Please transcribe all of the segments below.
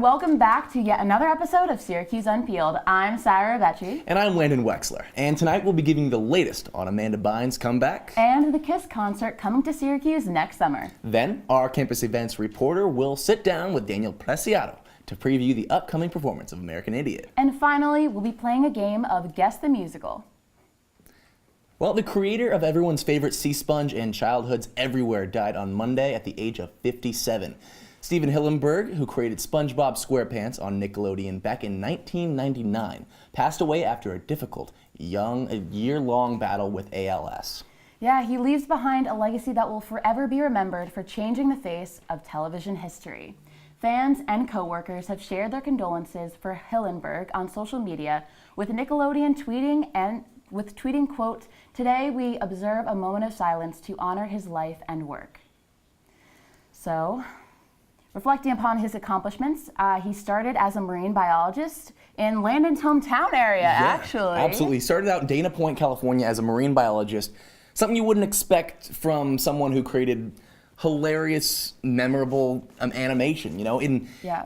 welcome back to yet another episode of Syracuse Unpeeled. I'm Sarah Becci. And I'm Landon Wexler. And tonight we'll be giving you the latest on Amanda Bynes' comeback. And the KISS concert coming to Syracuse next summer. Then, our campus events reporter will sit down with Daniel Preciado to preview the upcoming performance of American Idiot. And finally, we'll be playing a game of Guess the Musical. Well, the creator of everyone's favorite Sea Sponge and Childhoods Everywhere died on Monday at the age of 57. Steven Hillenburg, who created SpongeBob SquarePants on Nickelodeon back in 1999, passed away after a difficult, year-long battle with ALS. Yeah, he leaves behind a legacy that will forever be remembered for changing the face of television history. Fans and co-workers have shared their condolences for Hillenburg on social media, with Nickelodeon tweeting, quote, "Today we observe a moment of silence to honor his life and work." So, reflecting upon his accomplishments, he started as a marine biologist in Landon's hometown area, actually. Absolutely. Started out in Dana Point, California as a marine biologist. Something you wouldn't expect from someone who created hilarious, memorable animation, you know? It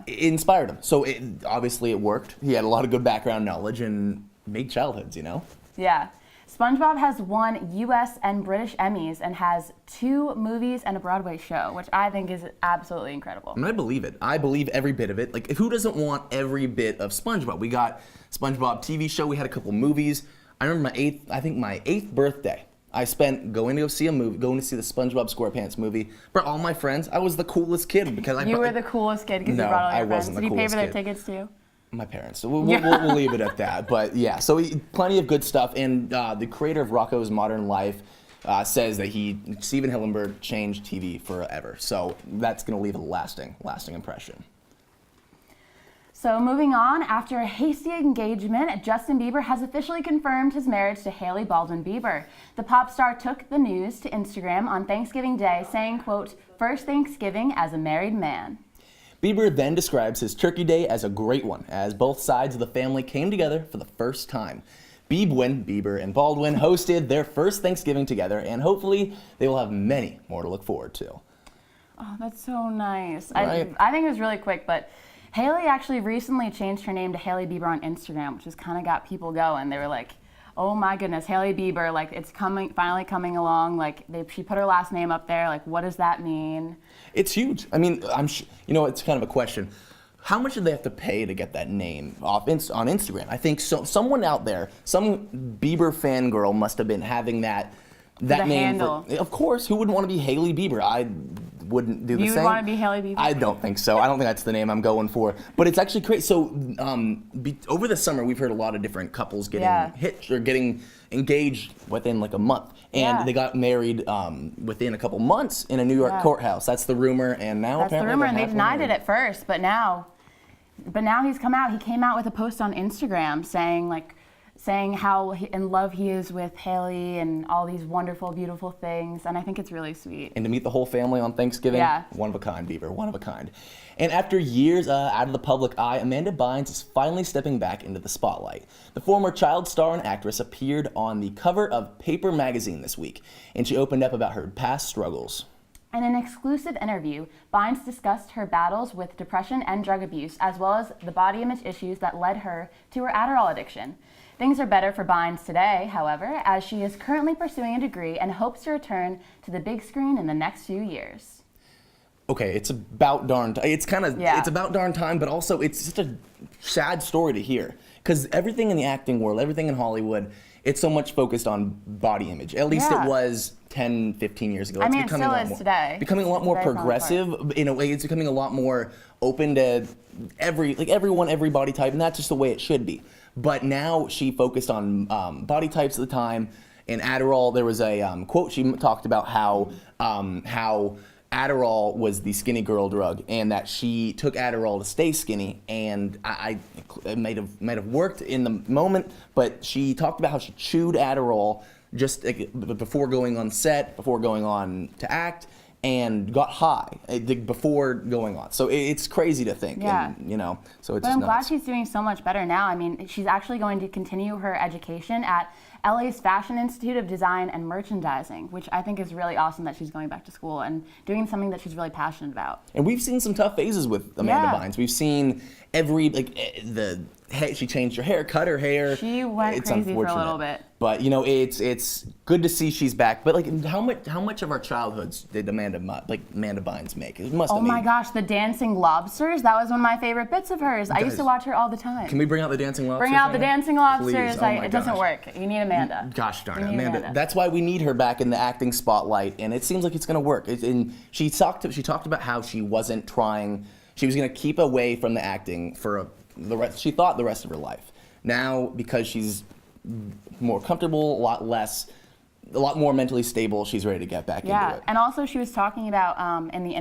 inspired him. So obviously it worked. He had a lot of good background knowledge and made childhoods, you know? Yeah. SpongeBob has won U.S. and British Emmys and has 2 movies and a Broadway show, which I think is absolutely incredible. And I believe it. I believe every bit of it. Like, who doesn't want every bit of SpongeBob? We got SpongeBob TV show. We had a couple movies. I remember my eighth birthday, I spent going to see the SpongeBob SquarePants movie. Brought all my friends. I was the coolest kid because You were the coolest kid because you brought all your friends. Wasn't the Did you pay coolest for their kid. tickets too? My parents. So we'll leave it at that. But yeah, so plenty of good stuff. And the creator of Rocko's Modern Life says that Steven Hillenburg changed TV forever. So that's going to leave a lasting impression. So moving on, after a hasty engagement, Justin Bieber has officially confirmed his marriage to Hailey Baldwin Bieber. The pop star took the news to Instagram on Thanksgiving Day, saying, quote, "First Thanksgiving as a married man." Bieber then describes his Turkey Day as a great one, as both sides of the family came together for the first time. Bieber and Baldwin hosted their first Thanksgiving together, and hopefully they will have many more to look forward to. Oh, that's so nice. Right? I think it was really quick, but Hailey actually recently changed her name to Hailey Bieber on Instagram, which has kind of got people going. They were like, oh my goodness, Hailey Bieber, like it's finally coming along. Like she put her last name up there. Like, what does that mean? It's huge. I mean, it's kind of a question. How much did they have to pay to get that name on Instagram? I think someone out there, some Bieber fangirl must have been having that name. Handle. Of course, who wouldn't want to be Hailey Bieber? I wouldn't do the same. You would want to be Hailey Bieber? I don't think so. I don't think that's the name I'm going for. But it's actually great. So over the summer, we've heard a lot of different couples getting hitched or getting engaged within like a month. And they got married within a couple months in a New York courthouse. That's the rumor. And now that's apparently the rumor, and they denied it at first. But now he's come out. He came out with a post on Instagram saying how in love he is with Hailey and all these wonderful, beautiful things, and I think it's really sweet. And to meet the whole family on Thanksgiving, one of a kind, Bieber, one of a kind. And after years out of the public eye, Amanda Bynes is finally stepping back into the spotlight. The former child star and actress appeared on the cover of Paper magazine this week, and she opened up about her past struggles. In an exclusive interview, Bynes discussed her battles with depression and drug abuse, as well as the body image issues that led her to her Adderall addiction. Things are better for Bynes today, however, as she is currently pursuing a degree and hopes to return to the big screen in the next few years. Okay, it's about darn time. It's about darn time, but also it's just a sad story to hear. Because everything in the acting world, everything in Hollywood, it's so much focused on body image. At least it was 10, 15 years ago. It still is today. Becoming a lot more progressive in a way. It's becoming a lot more open to everyone, every body type, and that's just the way it should be. But now she focused on body types at the time. In Adderall, there was a quote she talked about how Adderall was the skinny girl drug, and that she took Adderall to stay skinny. And it might have worked in the moment, but she talked about how she chewed Adderall just before going on set, before going on to act, and got high before going on. So it's crazy to think. Yeah. And, so it's But I'm glad nuts. she's doing so much better now. I mean, she's actually going to continue her education at LA's Fashion Institute of Design and Merchandising, which I think is really awesome that she's going back to school and doing something that she's really passionate about. And we've seen some tough phases with Amanda Yeah. Bynes. We've seen she changed her hair, cut her hair. She went It's crazy for a unfortunate. little bit. But it's good to see she's back. But like, how much of our childhoods did Amanda Bynes make? It must. Oh my gosh, the dancing lobsters! That was one of my favorite bits of hers. I used to watch her all the time. Can we bring out the dancing lobsters? Bring out the dancing lobsters. Please. Oh my It doesn't gosh. work. You need Amanda. Gosh darn You it, need Amanda. That's why we need her back in the acting spotlight, and it seems like it's going to work. And she talked about how she wasn't trying. She was going to keep away from the acting for the rest. She thought the rest of her life. Now, because she's more comfortable, a lot more mentally stable, she's ready to get back into it. And also she was talking about in the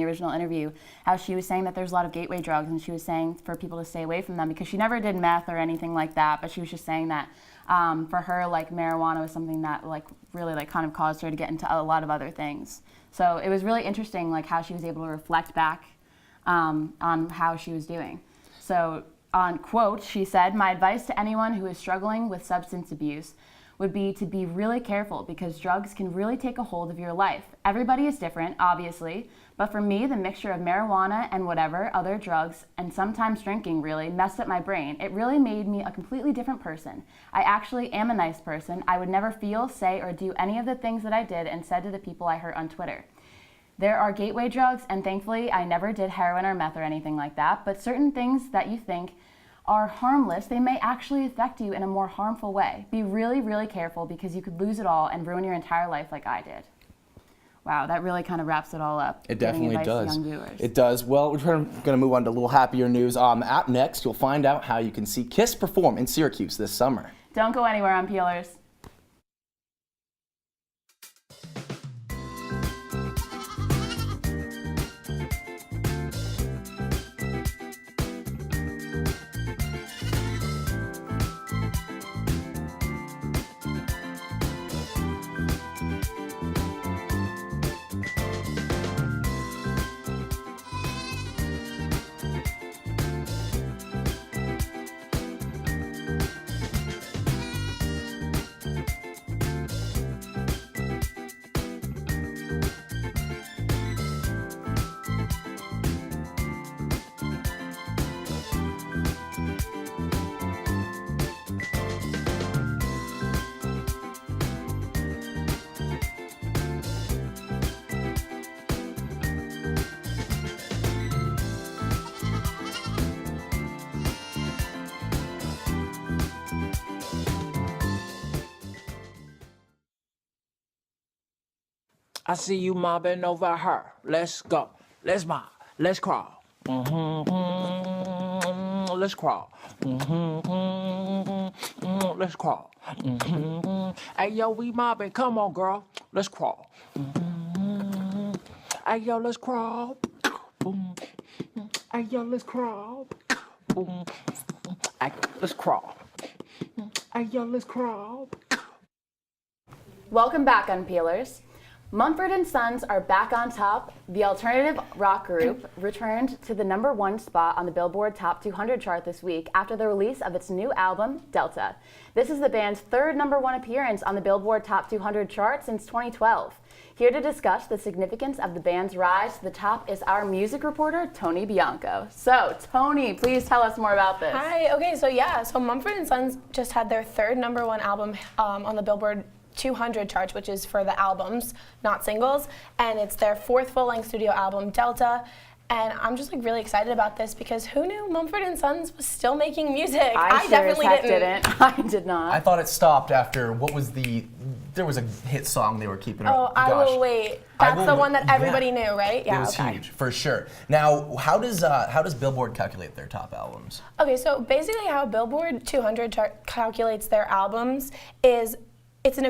original interview, how she was saying that there's a lot of gateway drugs, and she was saying for people to stay away from them because she never did meth or anything like that. But she was just saying that for her, like marijuana was something that really kind of caused her to get into a lot of other things. So it was really interesting, like how she was able to reflect back on how she was doing. So on quote, she said, "My advice to anyone who is struggling with substance abuse would be to be really careful because drugs can really take a hold of your life. Everybody is different, obviously, but for me, the mixture of marijuana and whatever other drugs, and sometimes drinking really, messed up my brain. It really made me a completely different person. I actually am a nice person. I would never feel, say, or do any of the things that I did and said to the people I hurt on Twitter. There are gateway drugs, and thankfully I never did heroin or meth or anything like that, but certain things that you think are harmless, they may actually affect you in a more harmful way. Be really, really careful because you could lose it all and ruin your entire life like I did." Wow, that really kind of wraps it all up. It definitely does. Young viewers. It does. Well, we're going to move on to a little happier news. Up next, you'll find out how you can see Kiss perform in Syracuse this summer. Don't go anywhere, Unpeelers. I see you mobbing over her. Let's go. Let's mob. Let's crawl. Let's crawl. Let's crawl. Hey, yo, we mobbing. Come on, girl. Let's crawl. Hey, yo, let's crawl. Hey, yo, let's crawl. Hey, let's crawl. Hey, yo, let's crawl. Welcome back, Unpeelers. Mumford & Sons are back on top. The alternative rock group returned to the #1 spot on the Billboard Top 200 chart this week after the release of its new album, Delta. This is the band's third #1 appearance on the Billboard Top 200 chart since 2012. Here to discuss the significance of the band's rise to the top is our music reporter, Tony Bianco. So, Tony, please tell us more about this. Hi, okay, so Mumford & Sons just had their third #1 album on the Billboard 200 charts, which is for the albums, not singles, and it's their fourth full-length studio album, Delta. And I'm just really excited about this because who knew Mumford & Sons was still making music? I definitely didn't. I did not. I thought it stopped after there was a hit song they were keeping up. Oh, I Will Wait. That's the one that everybody knew, right? Yeah, it was huge, for sure. Now, how does Billboard calculate their top albums? Okay, so basically how Billboard 200 calculates their albums is it's an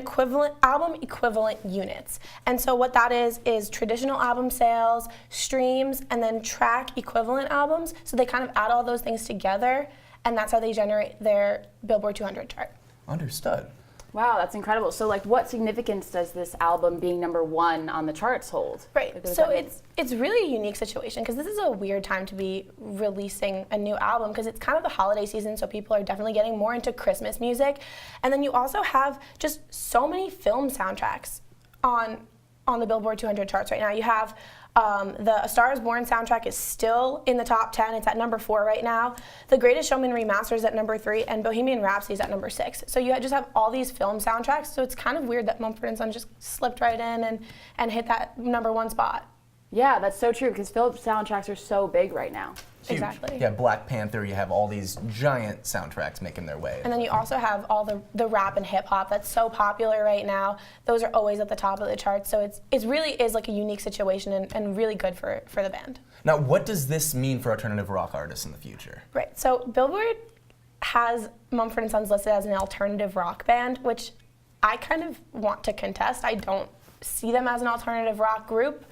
album equivalent units. And so what that is traditional album sales, streams, and then track equivalent albums. So they kind of add all those things together, and that's how they generate their Billboard 200 chart. Understood. Wow, that's incredible. So, like, what significance does this album being #1 on the charts hold? Right. Like, what does So that mean? it's really a unique situation because this is a weird time to be releasing a new album because it's kind of the holiday season, so people are definitely getting more into Christmas music, and then you also have just so many film soundtracks on the Billboard 200 charts right now. You have the A Star Is Born soundtrack is still in the top 10. It's at #4 right now. The Greatest Showman Remastered is at #3, and Bohemian Rhapsody is at #6. So you just have all these film soundtracks. So it's kind of weird that Mumford & Sons just slipped right in and hit that #1 spot. Yeah, that's so true because film soundtracks are so big right now. Huge. Exactly. Yeah, Black Panther, you have all these giant soundtracks making their way. And then you also have all the rap and hip hop that's so popular right now. Those are always at the top of the charts. So it really is like a unique situation and really good for the band. Now, what does this mean for alternative rock artists in the future? Right. So Billboard has Mumford & Sons listed as an alternative rock band, which I kind of want to contest. I don't see them as an alternative rock group.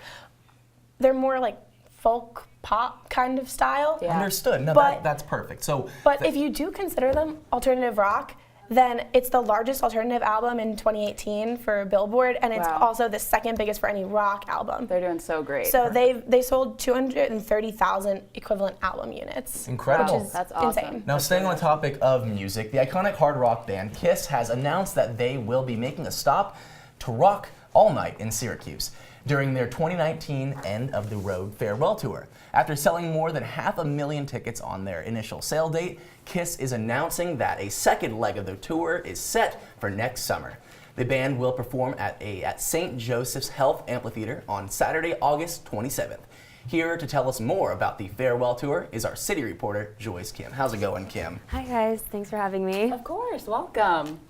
They're more like folk pop kind of style. Yeah. Understood. No, But- that's perfect. So, But if you do consider them alternative rock, then it's the largest alternative album in 2018 for Billboard, and it's Wow. also the second biggest for any rock album. They're doing so great. So they sold 230,000 equivalent album units. Incredible. Which is That's awesome. insane. now staying on the topic of music, the iconic hard rock band Kiss has announced that they will be making a stop to rock all night in Syracuse during their 2019 End of the Road farewell tour. After selling more than 500,000 tickets on their initial sale date, Kiss is announcing that a second leg of the tour is set for next summer. The band will perform at St. Joseph's Health Amphitheater on Saturday, August 27th. Here to tell us more about the farewell tour is our city reporter, Joyce Kim. How's it going, Kim? Hi guys, thanks for having me. Of course, welcome.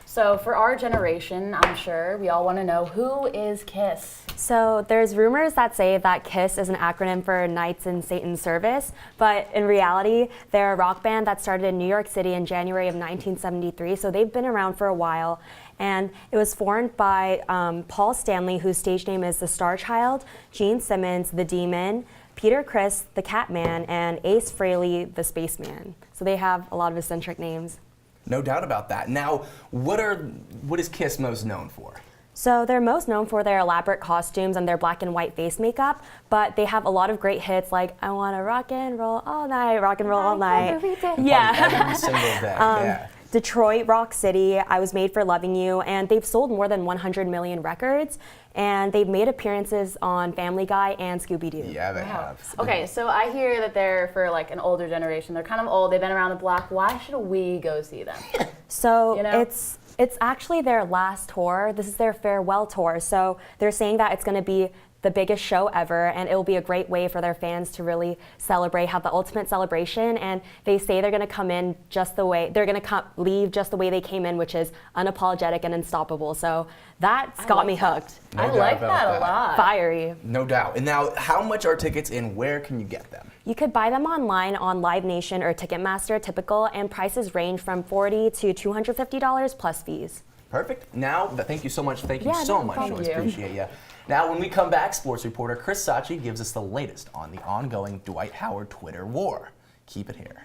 So for our generation, I'm sure we all want to know, who is Kiss? So there's rumors that say that KISS is an acronym for Knights in Satan's Service, but in reality, they're a rock band that started in New York City in January of 1973, so they've been around for a while. And it was formed by Paul Stanley, whose stage name is the Star Child, Gene Simmons, the Demon, Peter Criss, the Catman, and Ace Frehley, the Spaceman. So they have a lot of eccentric names. No doubt about that. Now, what is Kiss most known for? So they're most known for their elaborate costumes and their black and white face makeup, but they have a lot of great hits like I Wanna Rock and Roll All Night, Rock and Roll All Night. Yeah. Every single day. Yeah. Detroit, Rock City, I Was Made for Loving You, and they've sold more than 100 million records, and they've made appearances on Family Guy and Scooby-Doo. Yeah, they have. Okay, so I hear that they're for like an older generation. They're kind of old. They've been around the block. Why should we go see them? So You know? it's actually their last tour. This is their farewell tour. So they're saying that it's going to be the biggest show ever, and it will be a great way for their fans to really celebrate, have the ultimate celebration. And they say they're going to come in just the way they're going to leave just the way they came in, which is unapologetic and unstoppable. So that's got me hooked. No I doubt like about that a that. lot. Fiery. No doubt. And now, how much are tickets and where can you get them? You could buy them online on Live Nation or Ticketmaster, typical, and prices range from $40 to $250 plus fees. Perfect. Now, thank you so much. Thank you Yeah, so no much, problem. Joyce. Thank you. Appreciate you. Now, when we come back, sports reporter Chris Sachi gives us the latest on the ongoing Dwight Howard Twitter war. Keep it here.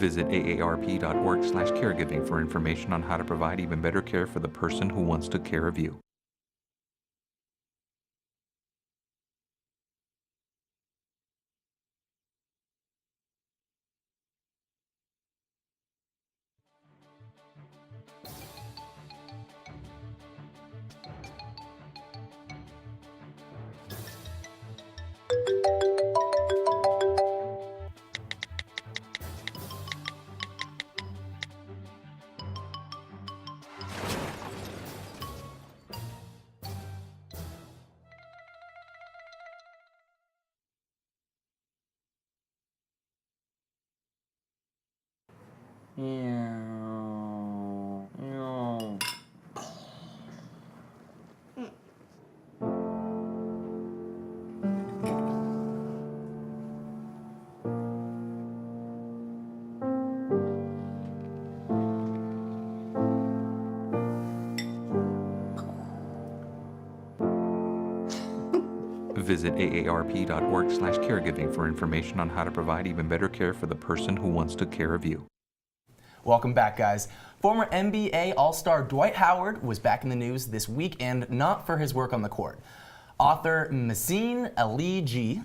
Visit aarp.org/caregiving for information on how to provide even better care for the person who wants to care of you. Visit aarp.org/caregiving for information on how to provide even better care for the person who wants to care of you. Welcome back, guys. Former NBA All-Star Dwight Howard was back in the news this week, and not for his work on the court. Author Massine Aligi,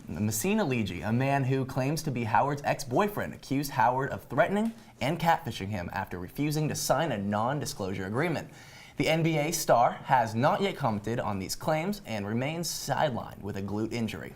a man who claims to be Howard's ex-boyfriend, accused Howard of threatening and catfishing him after refusing to sign a non-disclosure agreement. The NBA star has not yet commented on these claims and remains sidelined with a glute injury.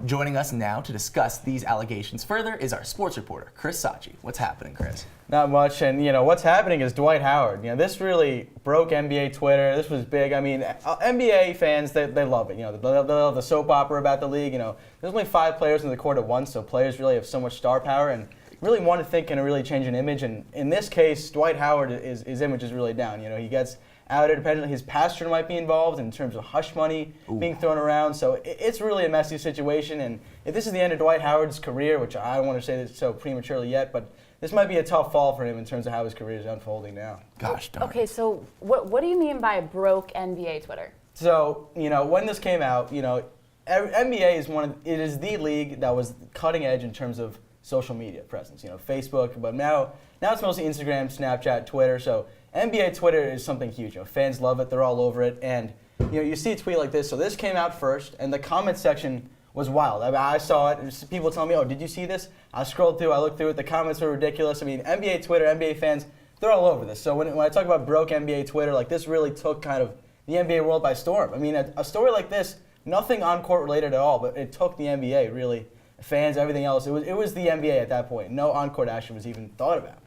Joining us now to discuss these allegations further is our sports reporter, Chris Sachi. What's happening, Chris? Not much, and what's happening is Dwight Howard. This really broke NBA Twitter. This was big. I mean, NBA fans, they love it. They love the soap opera about the league. There's only 5 players in the court at once, so players really have so much star power and really want to think and really change an image. And in this case, Dwight Howard, his image is really down. He gets outed. Apparently, his pastor might be involved in terms of hush money being thrown around. So it's really a messy situation. And if this is the end of Dwight Howard's career, which I don't want to say this so prematurely yet, but this might be a tough fall for him in terms of how his career is unfolding now. Gosh darn. Okay, so what do you mean by broke NBA Twitter? So, when this came out, NBA is the league that was cutting edge in terms of social media presence. Facebook, but now it's mostly Instagram, Snapchat, Twitter. So NBA Twitter is something huge. Fans love it. They're all over it. And you see a tweet like this. So this came out first, and the comment section was wild. I saw it. There's people telling me, "Oh, did you see this?" I scrolled through. I looked through it. The comments were ridiculous. I mean, NBA Twitter, NBA fans, they're all over this. So when I talk about broke NBA Twitter, this really took kind of the NBA world by storm. I mean, a story like this, nothing on-court related at all, but it took the NBA really. Fans, everything else. It was the NBA at that point. No on-court action was even thought about.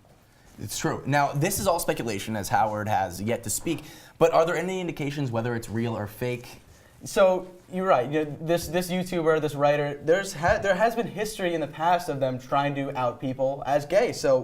It's true. Now, this is all speculation, as Howard has yet to speak, but are there any indications whether it's real or fake? So, you're right. This YouTuber, this writer, there has been history in the past of them trying to out people as gay. So,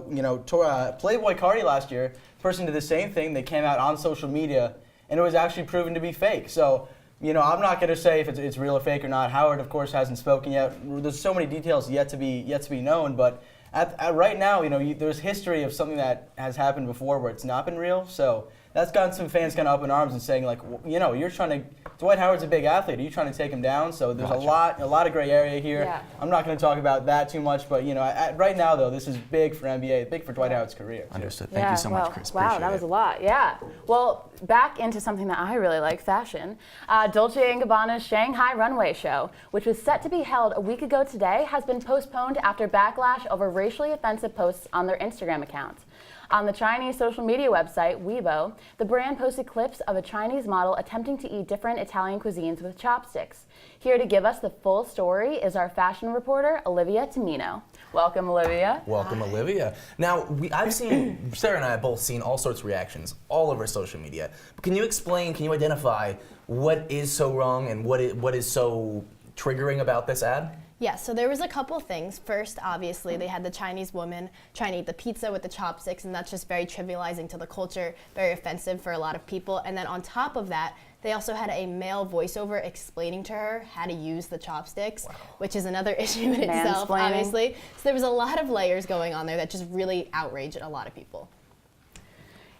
Playboy Cardi last year, person did the same thing. They came out on social media, and it was actually proven to be fake. So, I'm not going to say if it's real or fake or not. Howard, of course, hasn't spoken yet. There's so many details yet to be known. But at right now, there's history of something that has happened before where it's not been real. So that's gotten some fans kind of up in arms and saying you're trying to. Dwight Howard's a big athlete. Are you trying to take him down? So there's a lot of gray area here. Yeah. I'm not going to talk about that too much. But right now though, this is big for NBA, big for Dwight Howard's career. Understood. Thank you so much, Chris. Wow, that was a lot. Yeah. Well, back into something that I really like, fashion. Dolce & Gabbana's Shanghai runway show, which was set to be held a week ago today, has been postponed after backlash over racially offensive posts on their Instagram account. On the Chinese social media website, Weibo, the brand posted clips of a Chinese model attempting to eat different Italian cuisines with chopsticks. Here to give us the full story is our fashion reporter, Olivia Tamino. Welcome, Olivia. Welcome, Olivia. Now, Sarah and I have both seen all sorts of reactions all over social media. But can you identify what is so wrong and what is so triggering about this ad? Yeah, so there was a couple things. First, obviously, they had the Chinese woman trying to eat the pizza with the chopsticks, and that's just very trivializing to the culture, very offensive for a lot of people. And then on top of that, they also had a male voiceover explaining to her how to use the chopsticks, which is another issue in itself, obviously. So there was a lot of layers going on there that just really outraged a lot of people.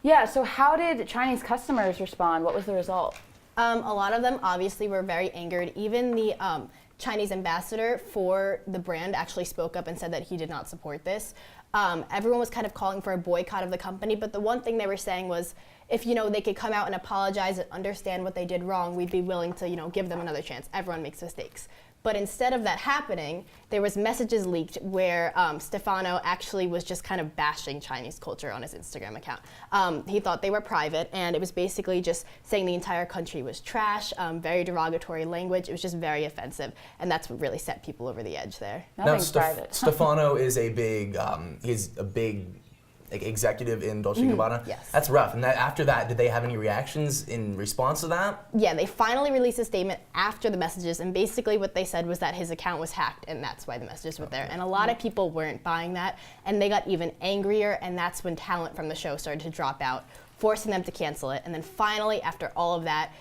Yeah, so how did Chinese customers respond? What was the result? A lot of them obviously were very angered. Even the Chinese ambassador for the brand actually spoke up and said that he did not support this. Everyone was kind of calling for a boycott of the company, but the one thing they were saying was if they could come out and apologize and understand what they did wrong, we'd be willing to give them another chance. Everyone makes mistakes. But instead of that happening, there was messages leaked where Stefano actually was just kind of bashing Chinese culture on his Instagram account. He thought they were private, and it was basically just saying the entire country was trash, very derogatory language. It was just very offensive, and that's what really set people over the edge there. Nothing's private. Stefano is a big, executive in Dolce & Gabbana. Yes. That's rough. And after that, did they have any reactions in response to that? Yeah, they finally released a statement after the messages, and basically what they said was that his account was hacked, and that's why the messages were there. And a lot of people weren't buying that, and they got even angrier, and that's when talent from the show started to drop out, forcing them to cancel it. And then finally, after all of that,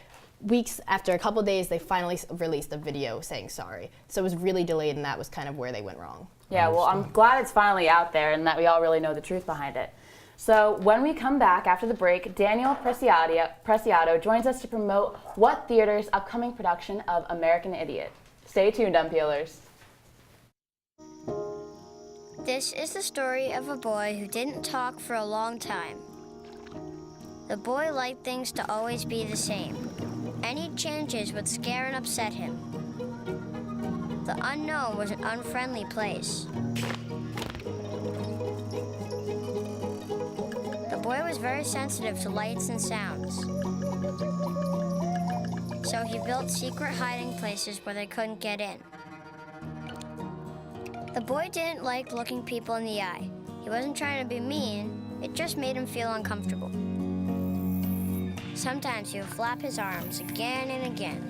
after a couple days, they finally released a video saying sorry. So it was really delayed, and that was kind of where they went wrong. Yeah, well, I'm glad it's finally out there and that we all really know the truth behind it. So when we come back after the break, Daniel Preciado joins us to promote What Theater's upcoming production of American Idiot. Stay tuned, Unpeelers. This is the story of a boy who didn't talk for a long time. The boy liked things to always be the same. Any changes would scare and upset him. The unknown was an unfriendly place. The boy was very sensitive to lights and sounds. So he built secret hiding places where they couldn't get in. The boy didn't like looking people in the eye. He wasn't trying to be mean, it just made him feel uncomfortable. Sometimes he would flap his arms again and again.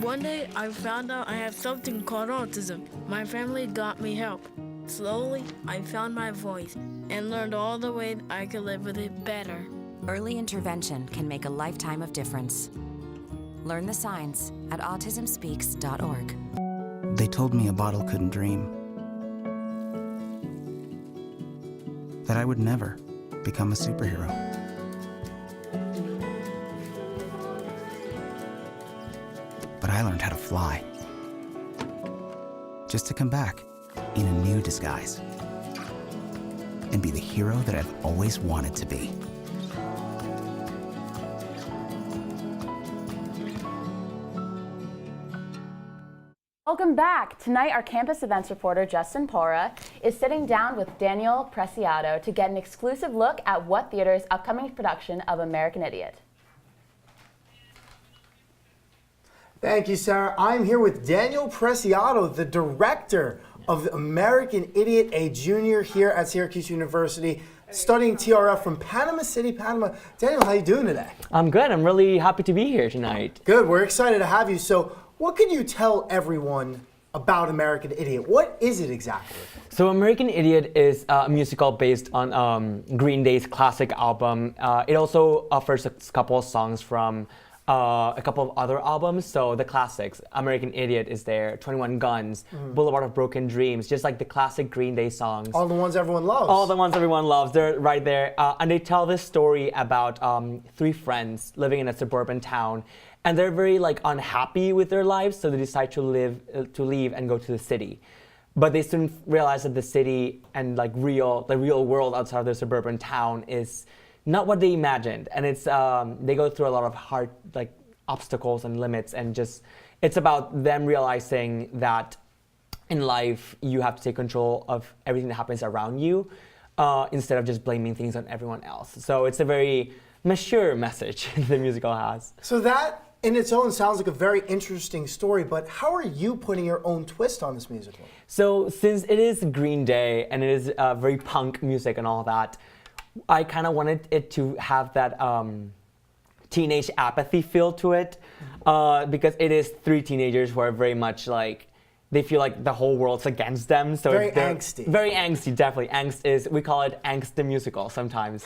One day, I found out I have something called autism. My family got me help. Slowly, I found my voice and learned all the ways I could live with it better. Early intervention can make a lifetime of difference. Learn the signs at autismspeaks.org. They told me a bottle couldn't dream. That I would never become a superhero. But I learned how to fly. Just to come back in a new disguise. And be the hero that I've always wanted to be. Welcome back. Tonight, our campus events reporter, Justin Pora, is sitting down with Daniel Preciado to get an exclusive look at what theater's upcoming production of American Idiot. Thank you, Sarah. I'm here with Daniel Preciado, the director of American Idiot, a junior here at Syracuse University, studying TRF from Panama City, Panama. Daniel, how are you doing today? I'm good. I'm really happy to be here tonight. Good. We're excited to have you. So, what can you tell everyone about American Idiot? What is it exactly? So American Idiot is a musical based on Green Day's classic album. It also offers a couple of songs from a couple of other albums. So the classics, American Idiot is there, 21 Guns, Boulevard of Broken Dreams, just like the classic Green Day songs. All the ones everyone loves. All the ones everyone loves, they're right there. And they tell this story about three friends living in a suburban town. And they're very unhappy with their lives, so they decide to leave and go to the city. But they soon realize that the city and the real world outside of their suburban town is not what they imagined. And it's they go through a lot of hard obstacles and limits, and just it's about them realizing that in life you have to take control of everything that happens around you, instead of just blaming things on everyone else. So it's a very mature message the musical has. So that in its own sounds like a very interesting story, but how are you putting your own twist on this musical? So since it is Green Day and it is very punk music and all that, I kind of wanted it to have that teenage apathy feel to it, because it is three teenagers who are very much they feel like the whole world's against them. So very angsty. Very angsty, definitely. Angst is, we call it Angst the Musical sometimes.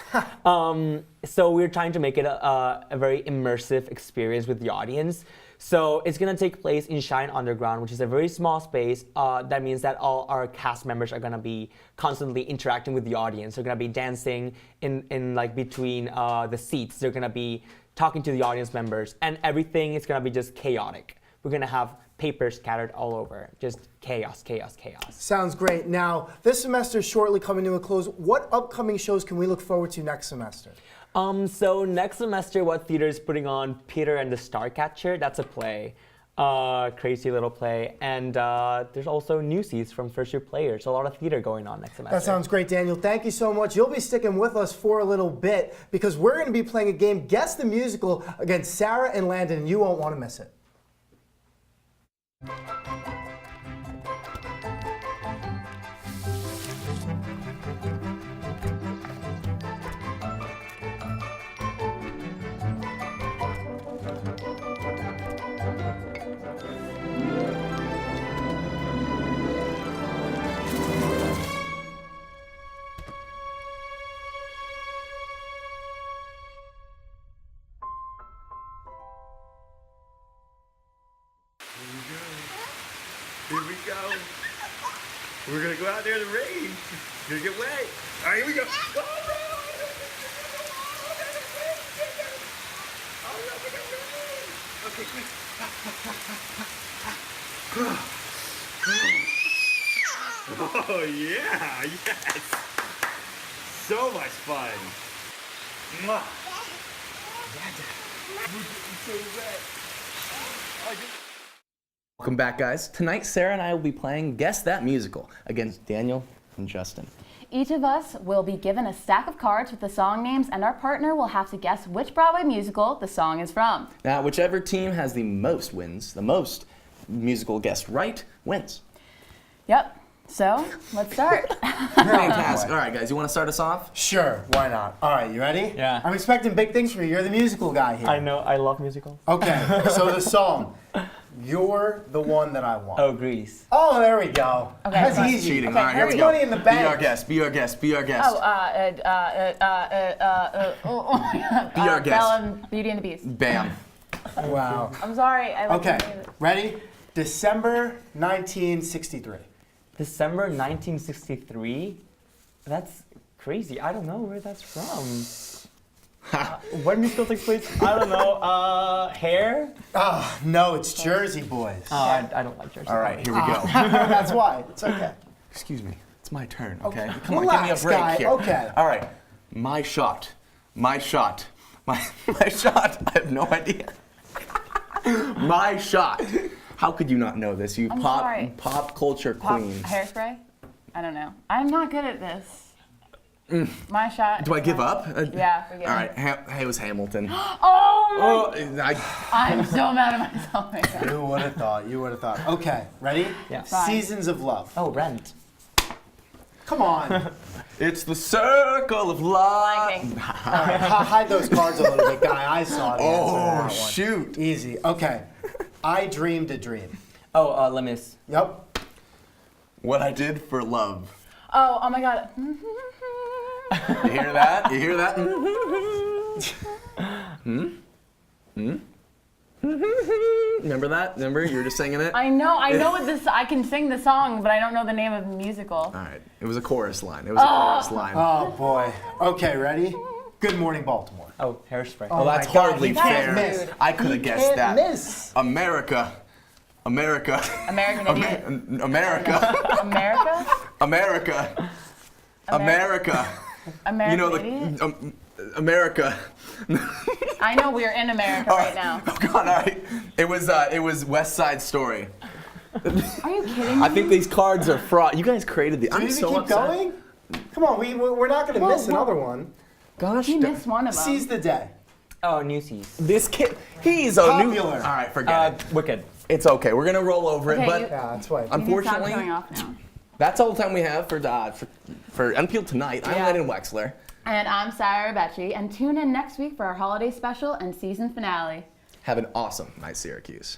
So we're trying to make it a very immersive experience with the audience. So it's gonna take place in Shine Underground, which is a very small space. That means that all our cast members are gonna be constantly interacting with the audience. They're gonna be dancing in between the seats. They're gonna be talking to the audience members, and everything is gonna be just chaotic. We're gonna have papers scattered all over. Just chaos, chaos, chaos. Sounds great. Now, this semester is shortly coming to a close. What upcoming shows can we look forward to next semester? So next semester, what theater is putting on Peter and the Starcatcher? That's a play. Crazy little play. And there's also Newsies from First Year Players. So a lot of theater going on next semester. That sounds great, Daniel. Thank you so much. You'll be sticking with us for a little bit because we're going to be playing a game, Guess the Musical, against Sarah and Landon, and you won't want to miss it. Here we go. We're gonna go out there in the rain. Gonna get wet. All right, here we go. Oh, okay, quick. Oh, yeah, yes. So much fun. Mwah. Welcome back, guys. Tonight, Sarah and I will be playing Guess That Musical against Daniel and Justin. Each of us will be given a stack of cards with the song names, and our partner will have to guess which Broadway musical the song is from. Now, whichever team has the most wins, the most musical guessed right, wins. Yep. So, let's start. Fantastic. All right, guys, you want to start us off? Sure, why not? All right, you ready? Yeah. I'm expecting big things from you. You're the musical guy here. I know, I love musicals. Okay, so the song. You're the one that I want. Oh, Grease. Oh, there we go. Okay, That's fine. easy. Cheating. Okay, All right, here we That's go. money in the bank. Be our guest. Be our guest. Be our guest. Be our guest. Belle and Beauty and the Beast. Bam. Wow. I'm sorry. I like Okay, the name of it. ready? December 1963. December 1963? That's crazy. I don't know where that's from. What musical takes place? I don't know. Hair? No, it's Jersey Boys. Oh, I don't like Jersey. All right, here we go. That's why. It's okay. Excuse me. It's my turn, okay? Okay. Come on, Relax, give me a break guy. here. Okay. All right. My shot. My shot. My shot. I have no idea. My shot. How could you not know this? You I'm sorry. pop culture queen. Hairspray? I don't know. I'm not good at this. My shot. Do I give up? Yeah, forget All it. right, it was Hamilton. Oh my! Oh, I'm so mad at myself right now. You would have thought. You would have thought. Okay, ready? Yeah. Fine. Seasons of Love. Oh, Rent. Come on. It's the circle of life. Lion King. All right, hide those cards a little bit, guy. I saw the answer to that Oh, one. shoot. Easy. Okay. I dreamed a dream. Oh, Les Mis. Yep. What I did for love. Oh my God. You hear that? You hear that? Remember that? Remember? You were just singing it? I know what this. I can sing the song, but I don't know the name of the musical. All right. It was a chorus line. It was a chorus line. Oh boy. Okay, ready? Good Morning Baltimore. Oh, Hairspray. Well, that's my God, hardly you can't fair. miss. I could have You guessed can't that. miss. America. American Idiot. America. America? America. America. American You know Idiot? the America. I know we're in America right now. Oh God! All right. It was West Side Story. Are you kidding me? I think these cards are fraud. You guys created the. Do I'm we even so keep upset. going? Come on, we're not going to miss another one. Gosh. You missed one of them. Seize the day. Oh, Newsies. This kid. He's a new. Popular. All right, forget it. Wicked. It's okay. We're gonna roll over it, Okay, but you- Yeah, that's right. unfortunately, Stop showing off now. that's all the time we have for Unpeeled tonight. I'm Yeah. Lennon Wexler. And I'm Sarah Becci, and tune in next week for our holiday special and season finale. Have an awesome night, Syracuse.